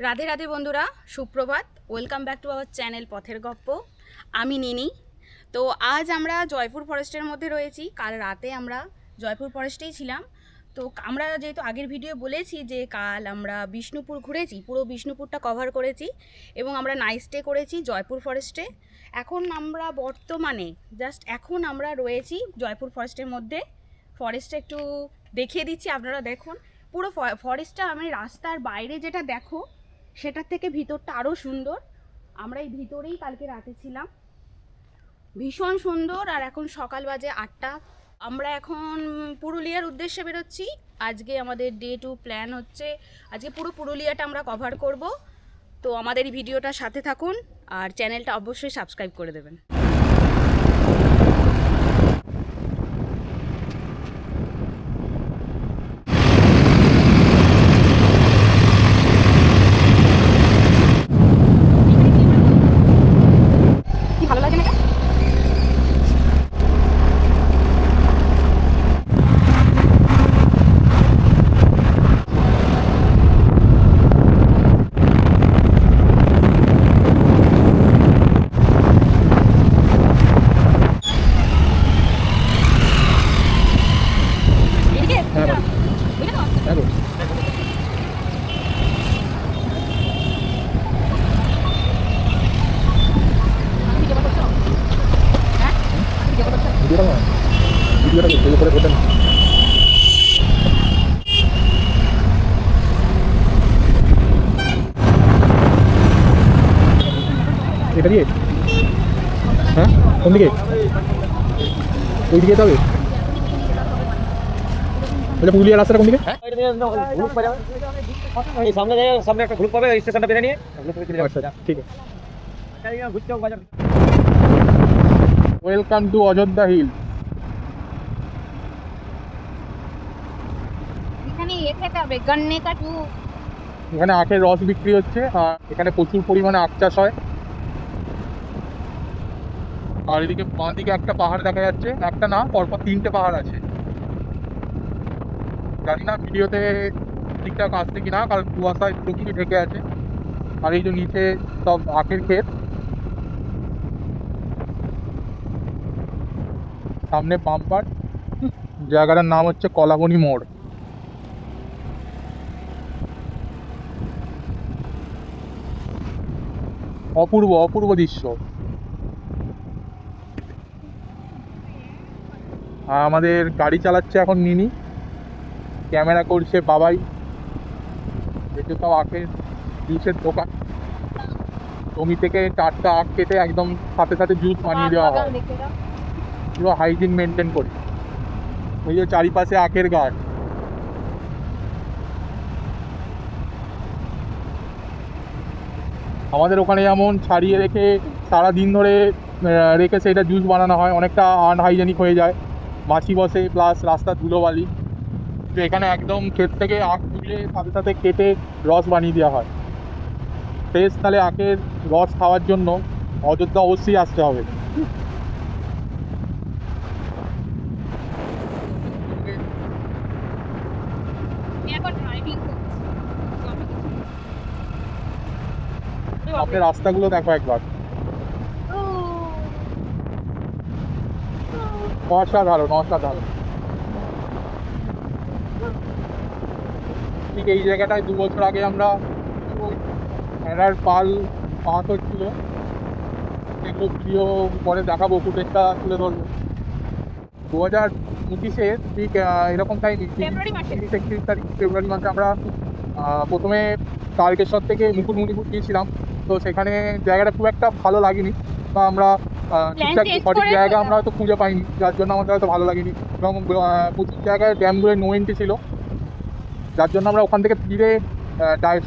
রাধে রাধে বন্ধুরা, সুপ্রভাত। Welcome back to our channel পথের গপ্প। আমি নিনি। তো আজ আমরা জয়পুর ফরেস্টের মধ্যে রয়েছি। কাল রাতে আমরা জয়পুর ফরেস্টেই ছিলাম। তো আমরা যেহেতু আগের ভিডিও বলেছি যে কাল আমরা বিষ্ণুপুর ঘুরেছি, পুরো বিষ্ণুপুরটা কভার করেছি এবং আমরা নাইট স্টে করেছি জয়পুর ফরেস্টে। এখন আমরা বর্তমানে এখন আমরা রয়েছি জয়পুর ফরেস্টের মধ্যে। ফরেস্টটা একটু দেখিয়ে দিচ্ছি, আপনারা দেখুন। পুরো ফরেস্টটা আমি রাস্তার বাইরে যেটা দেখো সেটার থেকে ভিতরটা আরও সুন্দর। আমরা এই ভিতরেই কালকে রাতে ছিলাম, ভীষণ সুন্দর। আর এখন সকাল বাজে 8টা। আমরা এখন পুরুলিয়ার উদ্দেশ্যে বেরোচ্ছি। আজকে আমাদের ডে 2 প্ল্যান হচ্ছে, আজকে পুরো পুরুলিয়াটা আমরা কভার করব। তো আমাদের এই ভিডিওটার সাথে থাকুন আর চ্যানেলটা অবশ্যই সাবস্ক্রাইব করে দেবেন। কি ভালো লাগে না? এদিকে হ্যাঁ এটা তো হ্যাঁ গো। ভিডিও করছো? হ্যাঁ ভিডিও করছো? ভিডিওটা না, ভিডিওটা ভিডিও করে ওঠে না। এটা দিয়ে হ্যাঁ কোন দিকে? ওই দিকে যেতে হবে। আচ্ছা, পুরুলিয়া রাস্তাটা কোন দিকে? এই সামনে একটা গ্রুপ পাবে, স্টেশনটা বেরিয়ে নিয়ে আচ্ছা ঠিক আছে। Welcome to Ayodhya hill. এখানে খেতে হবে গন্নে কা জুস। এখানে আখের রস বিক্রি হচ্ছে আর এখানে প্রচুর পরিমাণে আখ চাষ হয়। আর এদিকে বাঁ দিকে একটা পাহাড় দেখা যাচ্ছে, একটা না পরপর 3টে পাহাড় আছে। জানি না ভিডিওতে ঠিকঠাক আসছে কিনা, কারণ কুয়াশায় পুরোপুরি ঢেকে আছে। আর এই যে নিচে সব আখের ক্ষেত, সামনে বাম্পার। জায়গাটার নাম হচ্ছে কলাবনি মোড়। অপূর্ব অপূর্ব দৃশ্য। আর আমাদের গাড়ি চালাচ্ছে এখন নিনি, ক্যামেরা করছে বাবাই। এই যে সব আখের জুসের দোকান, জমি থেকে টাটকা আখ কেটে একদম সাথে সাথে জুস বানিয়ে দেওয়া হয়, পুরো হাইজিন মেনটেন করে। ওই যে চারিপাশে আখের গাছ। আমাদের ওখানে যেমন ছাড়িয়ে রেখে সারা দিন ধরে রেখে সেটা জুস বানানো হয়, অনেকটা আনহাইজেনিক হয়ে যায়, মাছি বসে প্লাস রাস্তার ধুলোবালি। তো এখানে একদম ক্ষেত থেকে আখ তুলে সাথে সাথে কেটে রস বানিয়ে দেওয়া হয়। ফ্রেশ তাহলে আখের রস খাওয়ার জন্য অযোধ্যা অবশ্যই আসতে হবে। এখন ড্রাইভিং করছি। আপনার রাস্তাগুলো দেখো একবার, অসাধারণ অসাধারণ। ঠিক এই জায়গাটায় 2 বছর আগে আমরা ভেড়ার পাল পাস হচ্ছিল, সেগুলো ভিডিও পরে দেখাবো, ফুটেজটা তুলে ধরবো। 2025-এ ঠিক এরকম টাইমে ফেব্রুয়ারি মাসে। 30-31 তারিখ ফেব্রুয়ারি মাসে আমরা প্রথমে তারকেশ্বর থেকে মুকুটমণিপুর গিয়েছিলাম। তো সেখানে জায়গাটা খুব একটা ভালো লাগেনি, বা আমরা ঠিকঠাক change সঠিক করে জায়গা ফেলা। আমরা হয়তো খুঁজে পাইনি, যার জন্য আমাদের হয়তো ভালো লাগেনি। এবং প্রচুর জায়গায় ড্যামগুলো নো এন্ট্রি ছিল, যার জন্য আমরা ওখান থেকে ফিরে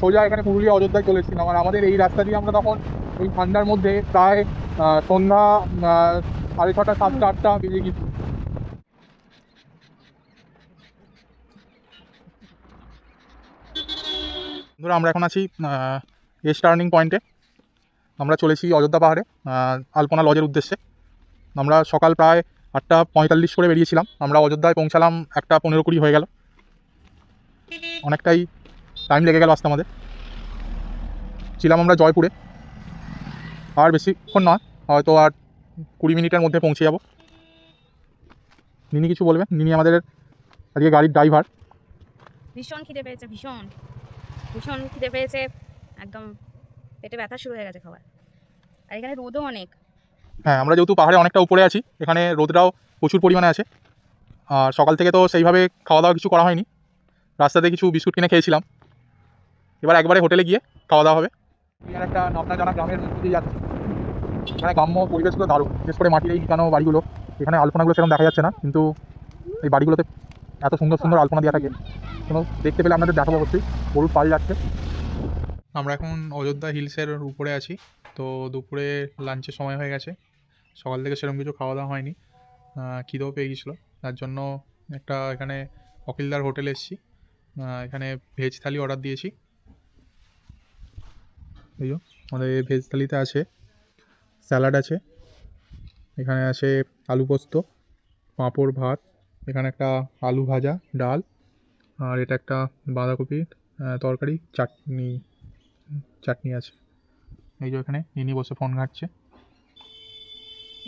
সোজা এখানে পুরুলিয়া অযোধ্যায় চলেছিলাম। আর আমাদের এই রাস্তা দিয়ে আমরা তখন ওই ঠান্ডার মধ্যে প্রায় সন্ধ্যা 6:30, 7টা, 8টা বেজে গেছি। ধরো আমরা এখন আছি এস টার্নিং পয়েন্টে। আমরা চলেছি অযোধ্যা পাহাড়ে আলপনা লজের উদ্দেশ্যে। আমরা সকাল প্রায় 8টা 45 করে বেরিয়েছিলাম, আমরা অযোধ্যায় পৌঁছালাম 1টা 15-20 হয়ে গেল। অনেকটাই টাইম লেগে গেল আসতে আমাদের। ছিলাম আমরা জয়পুরে, আর বেশিক্ষণ নয়, হয়তো আর 20 মিনিটের মধ্যে পৌঁছে যাব। নিনি কিছু বলবে? নিনি আমাদের আজকে গাড়ির ড্রাইভার। ভীষণ খিদে পেয়েছে, ভীষণ ভীষণ খিদে পেয়েছে, একদম পেটে ব্যথা শুরু হয়ে গেছে খাবার। আর এখানে রোদও অনেক। হ্যাঁ, আমরা যেহেতু পাহাড়ে অনেকটা উপরে আছি, এখানে রোদটাও প্রচুর পরিমাণে আছে। আর সকাল থেকে তো সেইভাবে খাওয়া দাওয়া কিছু করা হয়নি, রাস্তাতে কিছু বিস্কুট কিনে খেয়েছিলাম। এবার একবারে হোটেলে গিয়ে খাওয়া দাওয়া হবে। আর একটা নামনা জানা গ্রামের মধ্যে দিয়ে যাচ্ছে, এখানে গ্রাম্য পরিবেশগুলো দারুণ, বিশেষ করে মাটির এই বিছানো বাড়িগুলো। এখানে আলপনাগুলো সেরকম দেখা যাচ্ছে না, কিন্তু এই বাড়িগুলোতে এত সুন্দর সুন্দর আলপনা দেওয়া থাকে, কোনো দেখতে পেলে আপনাদের দেখাবো অবশ্যই। গরুর পাল যাচ্ছে। আমরা এখন অযোধ্যা হিলসের উপরে আছি। তো দুপুরে লাঞ্চের সময় হয়ে গেছে, সকাল থেকে সেরকম কিছু খাওয়া দাওয়া হয়নি, খিদেও পেয়ে গেছিলো। তার জন্য একটা এখানে অখিলদার হোটেলে এসেছি, এখানে ভেজ থালি অর্ডার দিয়েছি। এই যে আমাদের ভেজ থালিতে আছে স্যালাড আছে, এখানে আছে আলু পোস্ত, পাঁপড়, ভাত, এখানে একটা আলু ভাজা, ডাল, আর এটা একটা বাঁধাকপির তরকারি, চাটনি আছে। এই যে এখানে ইনি বসে ফোন ঘাঁটছে।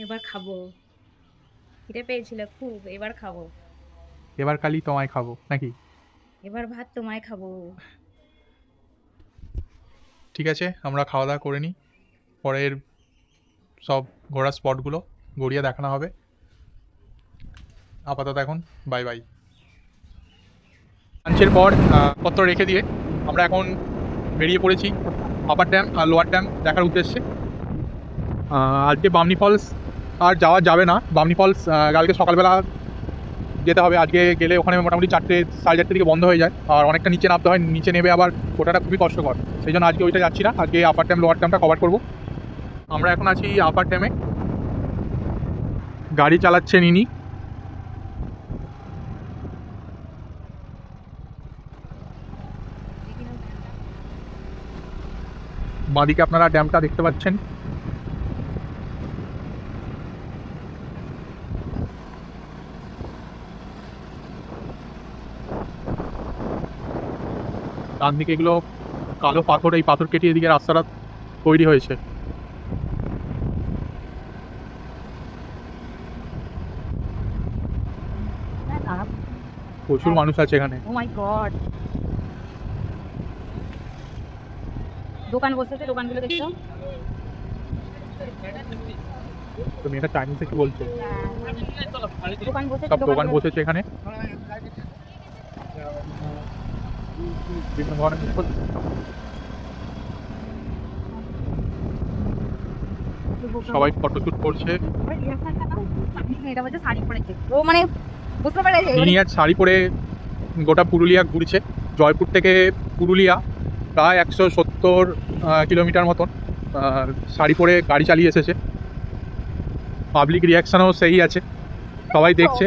এবার খাবো, খিদে পেয়েছিল খুব, এবার খাবো, এবার খালি তোমায় খাবো নাকি? এবার ভাত তোমায় খাবো। ঠিক আছে, আমরা খাওয়া দাওয়া করে নিই, পরের সব ঘোরার স্পটগুলো গড়িয়ে দেখানো হবে। আপাতত এখন বাই বাই। লাঞ্চের পর পত্র রেখে দিয়ে আমরা এখন বেরিয়ে পড়েছি আপার ড্যাম আর লোয়ার ড্যাম দেখার উদ্দেশ্যে। আজকে বামনি ফলস আর যাওয়া যাবে না, বামনি ফলস কালকে সকালবেলা যেতে হবে। আজকে গেলে ওখানে মোটামুটি 4:30 দিকে বন্ধ হয়ে যায়, আর অনেকটা নিচে নামতে হয়, নিচে নেমে আবার ওটাটা খুবই কষ্টকর। সেই জন্য আজকে ওইটা যাচ্ছি না, আজকে আপার ড্যাম লোয়ার ড্যামটা কভার করবো। আমরা এখন আছি আপার ড্যামে, গাড়ি চালাচ্ছে নিনি। বাঁদিকে আপনারা ড্যামটা দেখতে পাচ্ছেন। ডান দিকে এগুলো কালো পাথর, এই পাথর কেটে এদিকে রাস্তাটা তৈরি হয়েছে। প্রচুর মানুষ আছে এখানে। ও মাই গড, দোকান বসেছে, দোকানগুলো দেখছো? তুমি এটা চাইনিজে কি বলছো? দোকান বসেছে, সব দোকান বসেছে এখানে, বিভিন্ন ধরনের সবাই ফটোশুট করছে। এটা বলছে শাড়ি পরেছে ও, মানে বুঝতে পেরেছে। নিনি আর শাড়ি পরে গোটা পুরুলিয়া ঘুরেছে। জয়পুর থেকে পুরুলিয়া প্রায় 170 কিলোমিটার মতন শাড়ি পরে গাড়ি চালিয়ে এসেছে। পাবলিক রিয়াকশানও সেই আছে, সবাই দেখছে।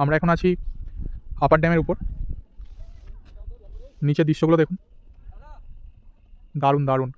আমরা এখন আছি আপার ড্যামের উপর, নিচের দৃশ্যগুলো দেখুন, দারুণ দারুণ।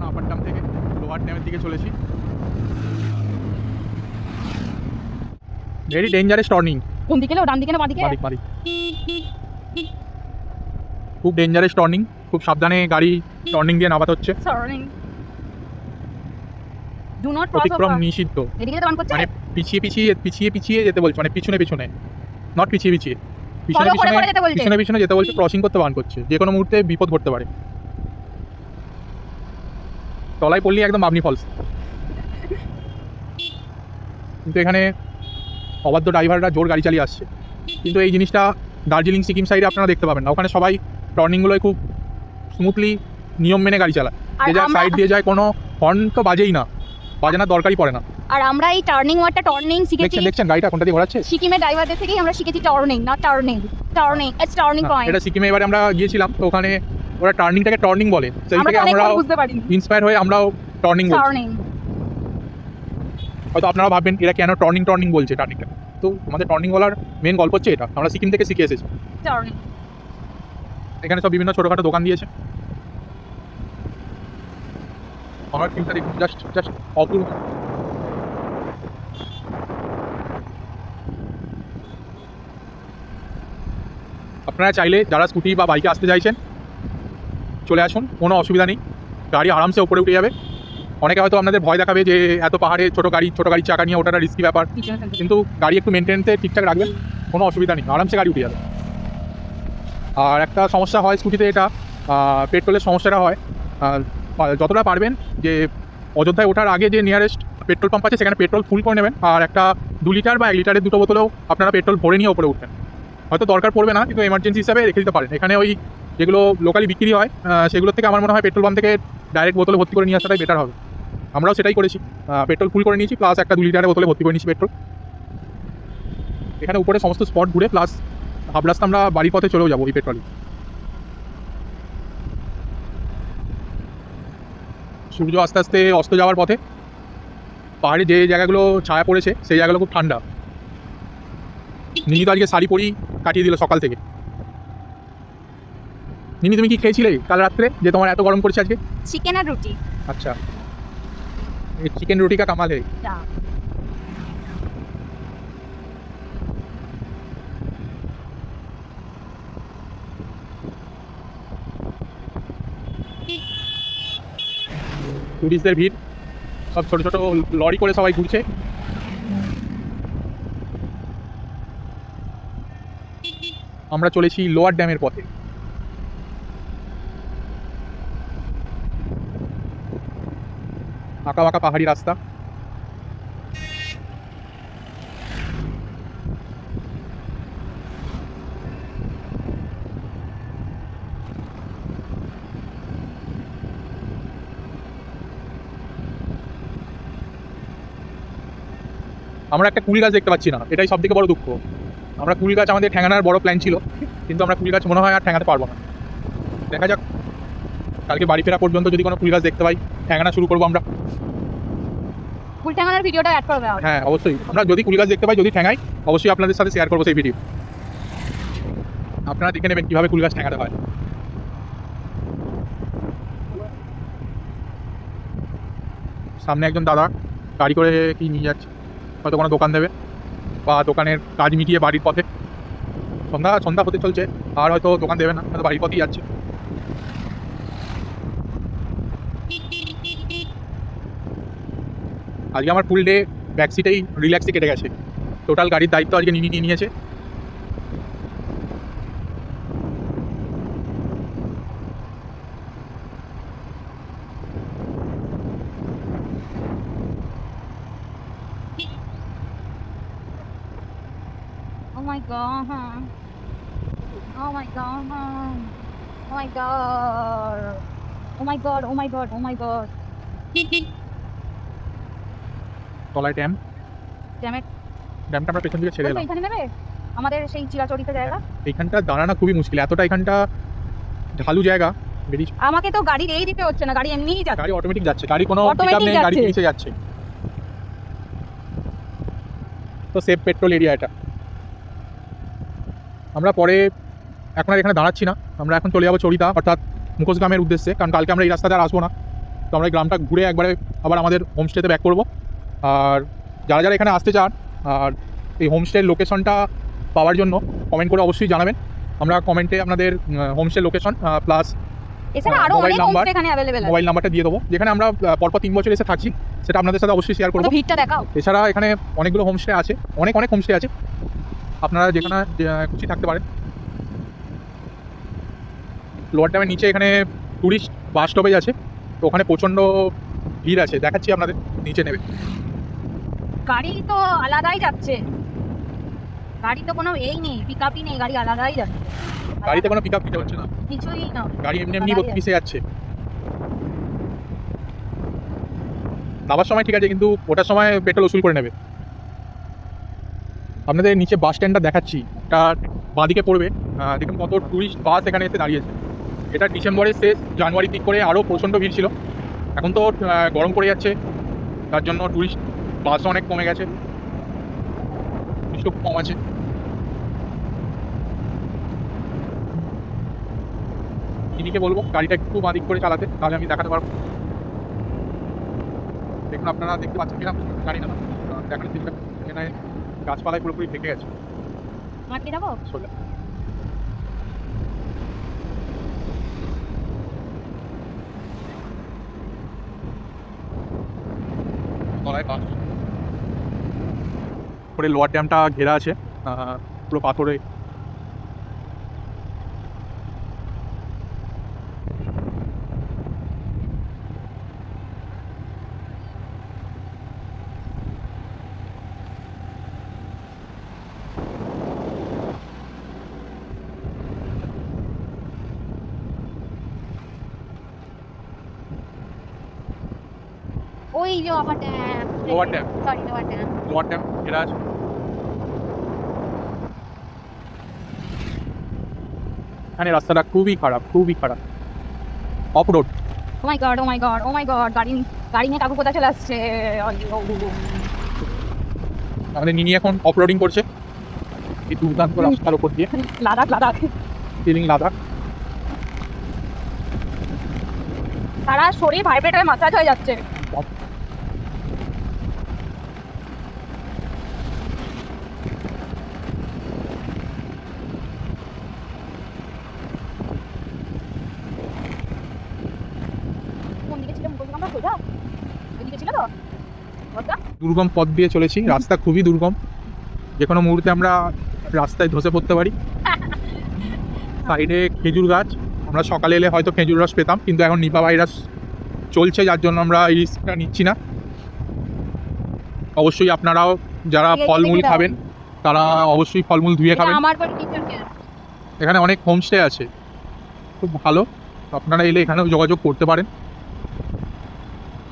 আপার ড্যাম থেকে লোয়ার ড্যামের দিকে চলেছি। Very dangerous turning. কোন দিকে এলো, ডান দিকে না বাঁদিকে? বাদিক বাদিক, খুব ডেঞ্জারাস টার্নিং, খুব সাবধানে গাড়ি টার্নিং দিয়ে নামাতে হচ্ছে। সরি। ডু নট ক্রস অতিক্রম ওভার নিষিদ্ধ। এদিকে যেতে বারণ করছে। মানে পিছিয়ে যেতে বলছে, মানে পিছনে নট পিছিয়ে Follow করে করে যেতে বলছে। পিছনে যেতে বলছে, ক্রসিং করতে বারণ করছে, যে কোনো মুহূর্তে বিপদ ঘটতে পারে। তলায় পড়লি একদম বামনি ফলস। কিন্তু এখানে অবাধ্য ড্রাইভাররা জোর গাড়ি চালিয়ে আসছে, কিন্তু এই জিনিসটা দার্জিলিং সিকিম সাইডে আপনারা দেখতে পাবেন না। ওখানে সবাই টার্নিংগুলোয় খুব স্মুথলি নিয়ম মেনে গাড়ি চালায়, আর যে যার আমরা- সাইড দিয়ে যায়, কোনো হর্ন তো বাজেই না, বাজানোর দরকারই পড়ে না। আর আমরা এই টার্নিং ওয়ার্ডটা টর্নিং শিখেছি দেখছেন গাড়িটা কোনটা দিয়ে ঘোরাচ্ছে। সিকিমের ড্রাইভারদের থেকেই আমরা শিখেছি টর্নিং, না টার্নিং ইটস টার্নিং পয়েন্ট। এটা সিকিমে এবারে আমরা গিয়েছিলাম, তো ওখানে ওরা টার্নিংটাকে টর্নিং বলে, সেই আমরা থেকে তো অনেকক্ষণ আমরাও বুঝতে পারিনি ইন্সপায়ার হয়ে আমরাও টর্নিং বলছি। টার্নিং। হয়তো আপনারা ভাববেন এরা কেন টর্নিং বলছে টার্নিংটা, তো আমাদের টর্নিং বলার মেন গল্প হচ্ছে এটা, আমরা সিকিম থেকে শিখে এসেছি। টার্নিং এখানে সব বিভিন্ন ছোটোখাটো দোকান দিয়েছে। আমার ফিল্মটা দেখুন, জাস্ট অপূর্ব। আপনারা চাইলে যারা স্কুটি বা বাইকে আসতে চাইছেন চলে আসুন, কোনো অসুবিধা নেই, গাড়ি আরামসে উপরে উঠে যাবে। অনেকে হয়তো আপনাদের ভয় দেখাবে যে এত পাহাড়ে ছোটো গাড়ির চাকা নিয়ে ওঠাটা রিস্কি ব্যাপার, কিন্তু গাড়ি একটু মেনটেন্সে ঠিকঠাক রাখবেন, কোনো অসুবিধা নেই, আরামসে গাড়ি উঠে যাবে। আর একটা সমস্যা হয় স্কুটিতে, এটা পেট্রোলের সমস্যাটা হয়। যতটা পারবেন যে অযোধ্যায় ওঠার আগে যে নিয়ারেস্ট পেট্রোল পাম্প আছে সেখানে পেট্রোল ফুল করে নেবেন, আর একটা 2 লিটার বা 1 লিটারের দুটো বোতলেও আপনারা পেট্রোল ভরে নিয়ে ওপরে উঠবেন। হয়তো দরকার পড়বে না, কিন্তু এমার্জেন্সি হিসাবে রেখে দিতে পারেন। এখানে ওই যেগুলো লোকালি বিক্রি হয় সেগুলোর থেকে আমার মনে হয় পেট্রোল পাম্প থেকে ডাইরেক্ট বোতলে ভর্তি করে নিয়ে আসাটাই বেটার হবে। আমরাও সেটাই করেছি, পেট্রোল ফুল করে নিয়েছি, প্লাস একটা 2 লিটারের বোতলে ভর্তি করে নিয়েছি পেট্রোল। এখানে উপরে সমস্ত স্পট ঘুরে প্লাস হাফ রাস্তা আমরা বাড়ির পথে চলেও যাবো এই পেট্রোলে। সূর্য আস্তে আস্তে অস্ত যাওয়ার পথে পাহাড়ে যে জায়গাগুলো ছায়া পড়েছে সেই জায়গাগুলো খুব ঠান্ডা। নিনি তো আজকে শাড়ি পরেই কাটিয়ে দিল সকাল থেকে। নিনি, তুমি কি খেয়েছিলে কাল রাত্রে যে তোমার এত গরম পড়ছে আজকে? চিকেন আর রুটি। আচ্ছা, এই চিকেন রুটি কা কামাল হে। টুরিস্টদের ভিড়, সব ছোট ছোট লরি করে সবাই ঘুরছে। আমরা চলেছি লোয়ার ড্যামের পথে। আঁকা বাঁকা পাহাড়ি রাস্তা। আমরা একটা কুল গাছ দেখতে পাচ্ছি না, এটাই সব থেকে বড় দুঃখ। আমরা কুল গাছ আমাদের ঠ্যাঙানোর বড় প্ল্যান ছিল, কিন্তু আমরা কুল গাছ মনে হয় আর ঠ্যাঙাতে পারবো না। দেখা যাক, কালকে বাড়ি ফেরা পর্যন্ত যদি কোনো কুল গাছ দেখতে পাই ঠ্যাঙানা শুরু করবো আমরা। ফুল টাঙানোর ভিডিওটা অ্যাড করে দাও। হ্যাঁ অবশ্যই, আমরা যদি কুল গাছ দেখতে পাই, যদি ঠ্যাঙাই, অবশ্যই আপনাদের সাথে শেয়ার করবো সেই ভিডিও। আপনারা দেখে নেবেন কীভাবে কুল গাছ ঠ্যাঙাতে হয়। সামনে একজন দাদা গাড়ি করে কি নিয়ে যাচ্ছে, হয়তো কোনো দোকান দেবে বা দোকানের কাজ মিটিয়ে বাড়ির পথে। সন্ধ্যা হতে চলছে, আর হয়তো দোকান দেবে না, হয়তো বাড়ির পথেই যাচ্ছে। আজকে আমার ফুল ডে ব্যাক সিটেই রিল্যাক্সে কেটে গেছে। টোটাল গাড়ির দায়িত্ব আজকে নিয়ে নিয়েছে। Oh my god. Oh my god. Oh my god. Oh my god. Oh my god. Oh my god. তলায় ড্যাম, Damn it. ড্যামটা আমরা পেছন দিকে ছেড়ে এলাম। এখানে নেবে আমাদের সেই চিরাচরিত জায়গা। এইখানটা দাঁড়ানো খুবই মুশকিল, এতটা এখানটা ঢালু জায়গা। বেরিয়ে আমাকে তো গাড়ি রেই দিতে হচ্ছে না, গাড়ি এমনিই যাচ্ছে। গাড়ি অটোমেটিক যাচ্ছে, গাড়ি কোনো Automatic পিকআপ নেই, গাড়ি যাচ্ছে। পিছে যাচ্ছে। তো সেফ পেট্রোল এরিয়া এটা। আমরা পরে এখন আর এখানে দাঁড়াচ্ছি না, আমরা এখন চলে যাবো চরিদা অর্থাৎ মুখোশগ্রামের উদ্দেশ্যে, কারণ কালকে আমরা এই রাস্তাতে আর আসবো না। তো আমরা এই গ্রামটা ঘুরে একবারে আবার আমাদের হোমস্টেতে ব্যাক করবো। আর যারা যারা এখানে আসতে চান আর এই হোমস্টের লোকেশনটা পাওয়ার জন্য কমেন্ট করে অবশ্যই জানাবেন। আমরা কমেন্টে আপনাদের হোমস্টের লোকেশন প্লাস এছাড়া আরো মোবাইল অনেক নাম্বার হোমস্টে এখানে অ্যাভেলেবেল আছে। মোবাইল নাম্বারটা দিয়ে দেবো, যেখানে আমরা পরপর 3 বছর এসে থাকছি। সেটা আপনাদের সাথে অবশ্যই শেয়ার করবো। তো ভিড়টা দেখাও। এছাড়া এখানে অনেকগুলো হোমস্টে আছে, অনেক অনেক হোমস্টে আছে, আপনারা যেখানে খুশি থাকতে পারেন। লোয়ার ড্যামের নিচে এখানে টুরিস্ট বাস স্টপেজ আছে, তো ওখানে প্রচণ্ড ভিড় আছে, দেখাচ্ছি আপনাদের, নিচে নেবে। গাড়ি তো আলাদাই যাচ্ছে, গাড়ি তো কোনো এই নেই, পিক আপই নেই, গাড়ি আলাদাই যাচ্ছে। গাড়িতে কোনো পিক আপ দিতে হচ্ছে না, কিছুই না, গাড়ি এমনি এমনি আলাদাই মিশে যাচ্ছে। নামার সময় ঠিক আছে, কিন্তু ওটার সময় পেট্রোল উসুল করে নেবে। আপনাদের নিচে বাস স্ট্যান্ডটা দেখাচ্ছি, এটা বাঁদিকে পড়বে। দেখুন কত টুরিস্ট বাস এখানে এসে দাঁড়িয়েছে। এটা ডিসেম্বরের শেষ, জানুয়ারি দিক করে আরও প্রচণ্ড ভিড় ছিল। এখন তো গরম পড়ে যাচ্ছে, তার জন্য টুরিস্ট বাসও অনেক কমে গেছে, টুরিস্টও কম আছে। ইনিকে বলবো গাড়িটা একটু বাঁদিক করে চালাতে, তাহলে আমি দেখাতে পারবো। দেখুন আপনারা দেখতে পাচ্ছেন কিনা জানি না, দেখানোর চেষ্টা করছি। এখানে গাছপালায় পুরোপুরি ঢেকে গেছে। মাঠে যাবো। সোজা তলায় বাস করে লোয়ার ড্যামটা ঘেরা আছে, পুরো পাথরে। ওই যে আবার dam, lower dam, sorry lower dam. Lower dam ঘেরা আছে। এখানে রাস্তাটা খুবই খারাপ, খুবই খারাপ, off road. Oh my god, oh my god, oh my god, গাড়ি গাড়ি নিয়ে কাকু কোথায় চলে আসছে। আমাদের নিনি এখন অফ রোডিং করছে এই দুর্দান্ত রাস্তার ওপর দিয়ে। লাদাখ, লাদাখ, ফিলিং লাদাখ। সারা শরীর ভাইব্রেট হয়ে মাসাজ হয়ে যাচ্ছে। কোন দিকে ছিল মুকুল আমরা সোজা ওইদিকে ছিল তো ওটা। দুর্গম পথ দিয়ে চলেছি, রাস্তা খুবই দুর্গম, যে কোনো মুহূর্তে আমরা রাস্তায় ধসে পড়তে পারি। সাইডে খেজুর গাছ, আমরা সকালে এলে হয়তো খেজুর রস পেতাম, কিন্তু এখন নিপা ভাইরাস চলছে, যার জন্য আমরা এই রিস্কটা নিচ্ছি না। অবশ্যই আপনারাও যারা ফলমূল খাবেন তারা অবশ্যই ফলমূল ধুয়ে খাবেন। আমার বাড়ি টিচার কেয়ার। এখানে অনেক হোমস্টে আছে, খুব ভালো, আপনারা এলে এখানেও যোগাযোগ করতে পারেন।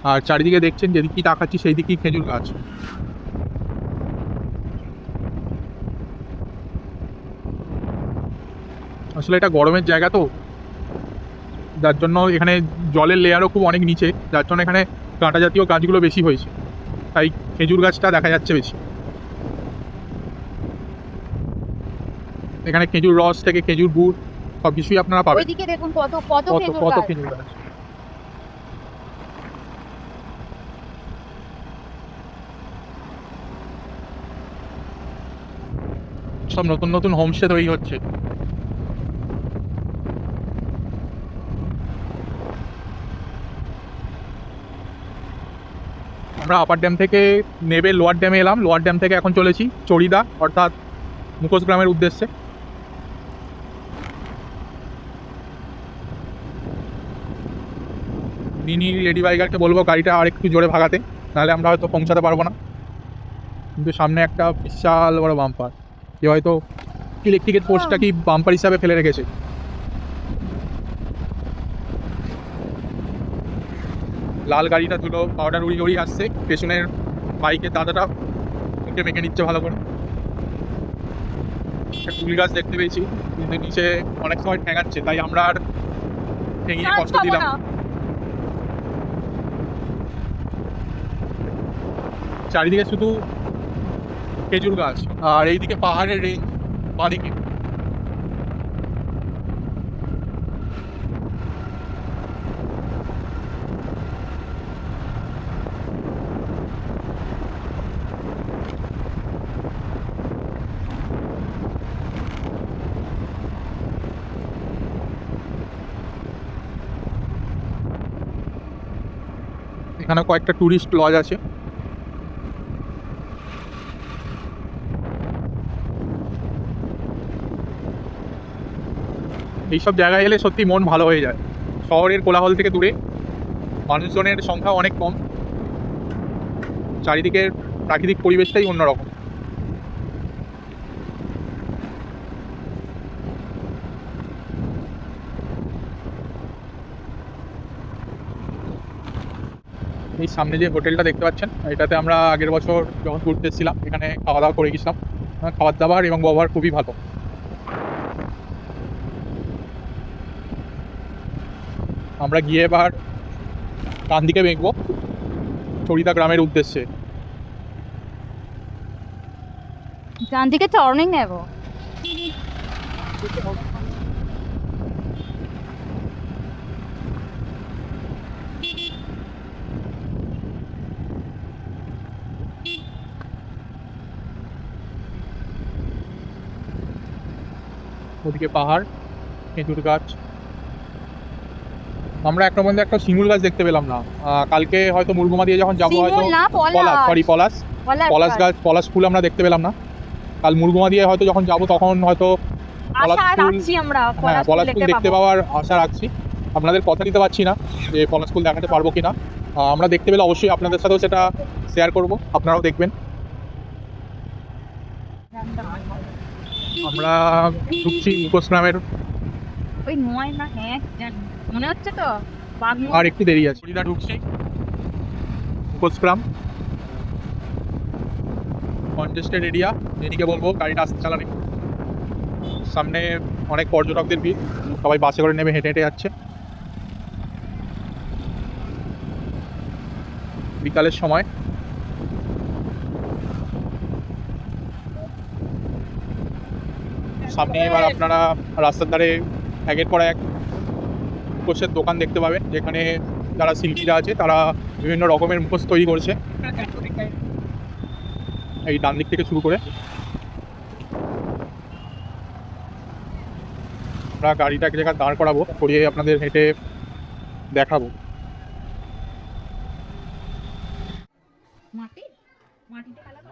আর চারিদিকে দেখছেন যেদিকেই তাকাচ্ছি সেই দিকেই খেজুর গাছ। আসলে এটা গরমের জায়গা তো, যার জন্য এখানে জলের লেয়ারও খুব অনেক নিচে, যার জন্য এখানে কাঁটা জাতীয় গাছগুলো বেশি হয়েছে, তাই খেজুর গাছটা দেখা যাচ্ছে বেশি। এখানে খেজুর রস থেকে খেজুর গুড় সব কিছুই আপনারা পাবেন। ওইদিকে দেখুন কত কত কত খেজুর কত গাছ। খেজুর গাছ। সব নতুন নতুন হোমস্টে তৈরি হচ্ছে। আমরা আপার ড্যাম থেকে নেবে লোয়ার ড্যামে এলাম, লোয়ার ড্যাম থেকে এখন চলেছি চড়িদা অর্থাৎ মুখোশ গ্রামের উদ্দেশ্যে। মিনি লেডি বাইকারকে বলবো গাড়িটা আর একটু জোরে ভাগাতে, নাহলে আমরা হয়তো পৌঁছাতে পারবো না। কিন্তু সামনে একটা বিশাল বড় বাম্পার, কেউ হয়তো ইলেকট্রিকের পোস্টটা কি বাম্পার হিসাবে ফেলে রেখেছে। লাল গাড়িটা দুটো পাউডার উড়ি উড়ি আসছে, পেছনের বাইকের দাদাটা ওকে মেখে নিচ্ছে ভালো করে। একটা কুল গাছ দেখতে পেয়েছি, কিন্তু নিচে অনেক সময় ঠেঙাচ্ছে, তাই আমরা আর ঠেঙিয়ে কষ্ট দিলাম। চারিদিকে শুধু খেজুর গাছ, আর এইদিকে পাহাড়ের রেঞ্জ বাঁদিকে। এখানে কয়েকটা ট্যুরিস্ট লজ আছে। এইসব জায়গায় এলে সত্যি মন ভালো হয়ে যায়। শহরের কোলাহল থেকে দূরে, মানুষজনের সংখ্যা অনেক কম, চারিদিকের প্রাকৃতিক পরিবেশটাই অন্যরকম। এই সামনে যে হোটেলটা দেখতে পাচ্ছেন, এটাতে আমরা আগের বছর যখন ঘুরতে এসেছিলাম এখানে খাওয়া দাওয়া করে গেছিলাম। খাবার দাবার এবং ব্যবহার খুবই ভালো। আমরা গিয়ে এবার ডান দিকে বেঁকবো চরিদা গ্রামের উদ্দেশ্যে। ডান দিকে টার্নিং নেব। ওদিকে পাহাড়, খেজুর গাছ। আমরা এখনো পর্যন্ত একটা শিমুল গাছ দেখতে পেলাম না। কালকে হয়তো মুরগুমা দিয়ে যখন যাবো হয়তো শিমুল না, পলাশ, সরি পলাশ, পলাশ গাছ, পলাশ ফুল আমরা দেখতে পেলাম না। কাল মুরগুমা দিয়ে হয়তো যখন যাবো তখন হয়তো পলাশ আশা ফুল, রাখছি আমরা হ্যাঁ পলাশ ফুল দেখতে পাওয়ার আশা রাখছি। আপনাদের কথা দিতে পারছি না যে পলাশ ফুল দেখাতে পারবো কিনা। আমরা দেখতে পেলে অবশ্যই আপনাদের সাথেও সেটা শেয়ার করব, আপনারাও দেখবেন। আমরা ঢুকছি মুখোশ গ্রামের, ওই নয় না, হ্যাঁ মনে হচ্ছে তো বাগমুখ। আর একটু দেরি আছে। চরিদা ঢুকছি মুখোশ গ্রাম, কনজেস্টেড এরিয়া, যেদিকে বলবো গাড়িটা আসতে চালানি। সামনে অনেক পর্যটকদের ভিড়, সবাই বাসে করে নেমে হেঁটে হেঁটে যাচ্ছে। বিকালের সময়। সামনে এবার আপনারা রাস্তার ধারে একের পর এক মুখোশের দোকান দেখতে পাবেন, যেখানে যারা শিল্পীরা আছে তারা বিভিন্ন রকমের মুখোশ তৈরি করছে। এই ডান দিক থেকে শুরু করে আমরা গাড়িটা এক জায়গায় দাঁড় করাবো, করিয়ে আপনাদের হেঁটে দেখাবো। মাটি মাটিতে কালার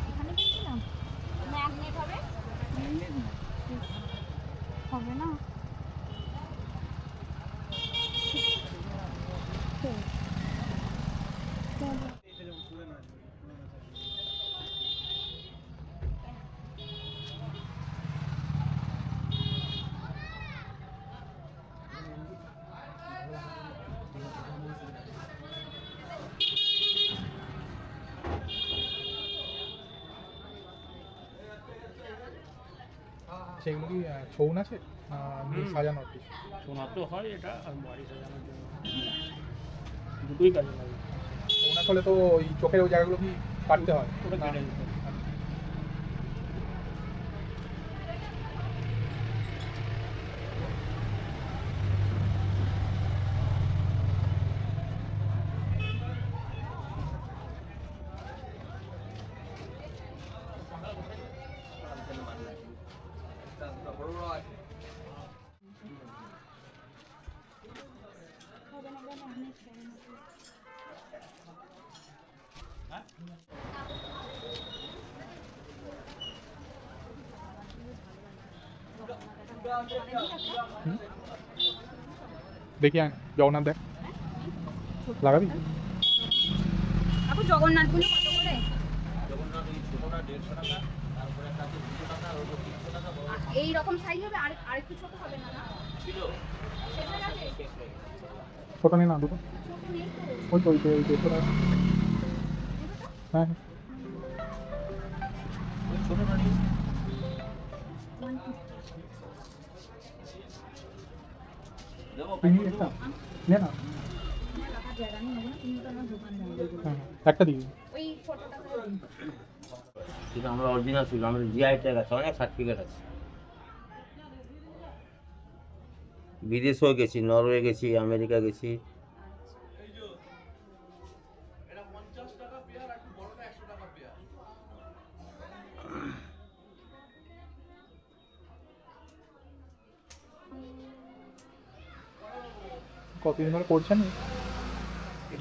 এখানে দেখছিলাম ম্যাগনেট হবে হবে না। সেগুলো কি ছৌ নাচে সাজানো? শোনা তো হয় এটা, আর বাড়ি সাজানোর জন্য দুটোই কাজে লাগে। ছৌ নাচ হলে তো ওই চোখের ওই জায়গাগুলো কি কাটতে হয়? ওটা কেটে দিতে হয়। দেখি জগন্নাথ দেখ, লাগাবি? এখন জগন্নাথগুলো কত করে? এই রকম সাইজ হবে, আর একটু ছোট হবে না? ছোট নেই না দুটো? ওই তো ওই তো ওই তো ছোট। হ্যাঁ নে না, একটা দিবি। ওই ফটোটা কিন্তু আমরা অরিজিনাল ছিল, আমাদের জিআই ট্যাগ আছে, অনেক সার্টিফিকেট আছে। বিদেশেও গেছি, নরওয়ে গেছি, আমেরিকা গেছি। কতদিন ধরে করছেন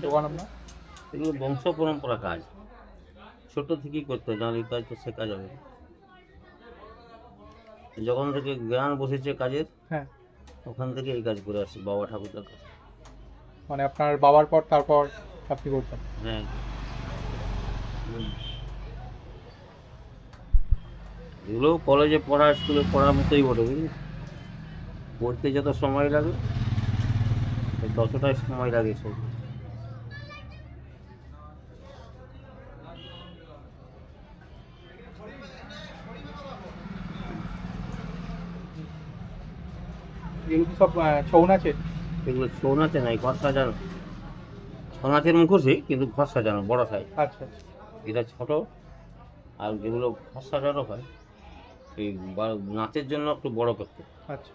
দোকান আপনার? এগুলো বংশ পরম্পরা কাজ, ছোট থেকেই করতে হয়, নাহলে এই কাজ তো শেখা যাবে না। যখন থেকে জ্ঞান বসেছে কাজের, হ্যাঁ, ওখান থেকে এই কাজ করে আসছি বাবা ঠাকুরদার কাছে। মানে আপনার বাবার পর তারপর আপনি করছেন? হ্যাঁ। এগুলো কলেজে পড়া, স্কুলে পড়ার মতোই বটে, বুঝলি। পড়তে যত সময় লাগে ততটাই সময় লাগে সব। এগুলো কি সব ছৌ নাচের? এগুলো ছৌ নাচে নাই, ঘর সাজানো। ছৌ নাচের মুখোশই, কিন্তু ঘর সাজানো বড় সাইজ। আচ্ছা আচ্ছা। এটা ছোট, আর যেগুলো ঘর সাজানো হয় এই নাচের জন্য একটু বড় করতে। আচ্ছা,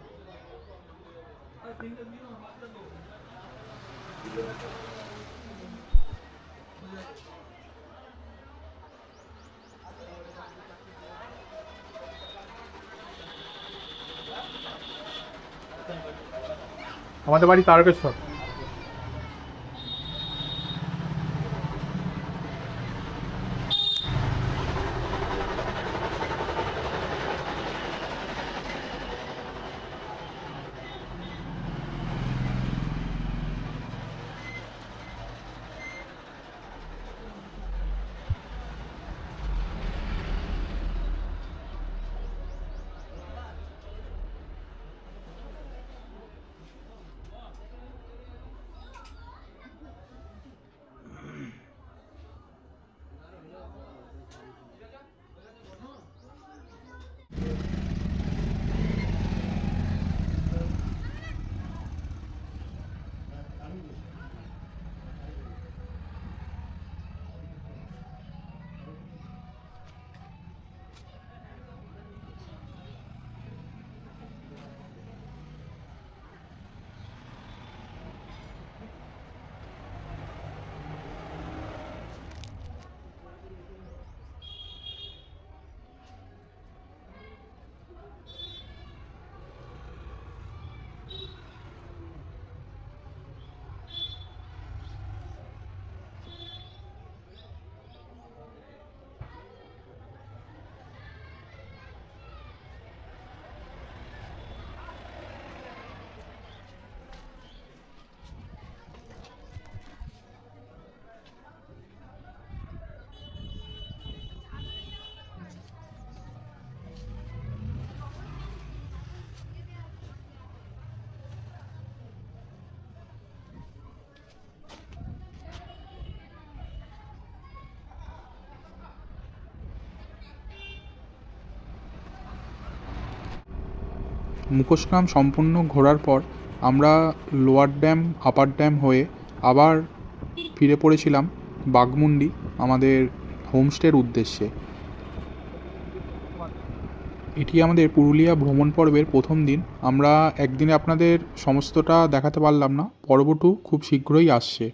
আমাদের বাড়ি তারকেশ্বর। মুখোশগ্রাম সম্পূর্ণ ঘোরার পর আমরা লোয়ার ড্যাম, আপার ড্যাম হয়ে আবার ফিরে পড়েছিলাম বাঘমুন্ডি আমাদের হোমস্টের উদ্দেশ্যে। এটি আমাদের পুরুলিয়া ভ্রমণ পর্বের প্রথম দিন। আমরা একদিনে আপনাদের সমস্তটা দেখাতে পারলাম না, পর্ব 2 খুব শীঘ্রই আসছে।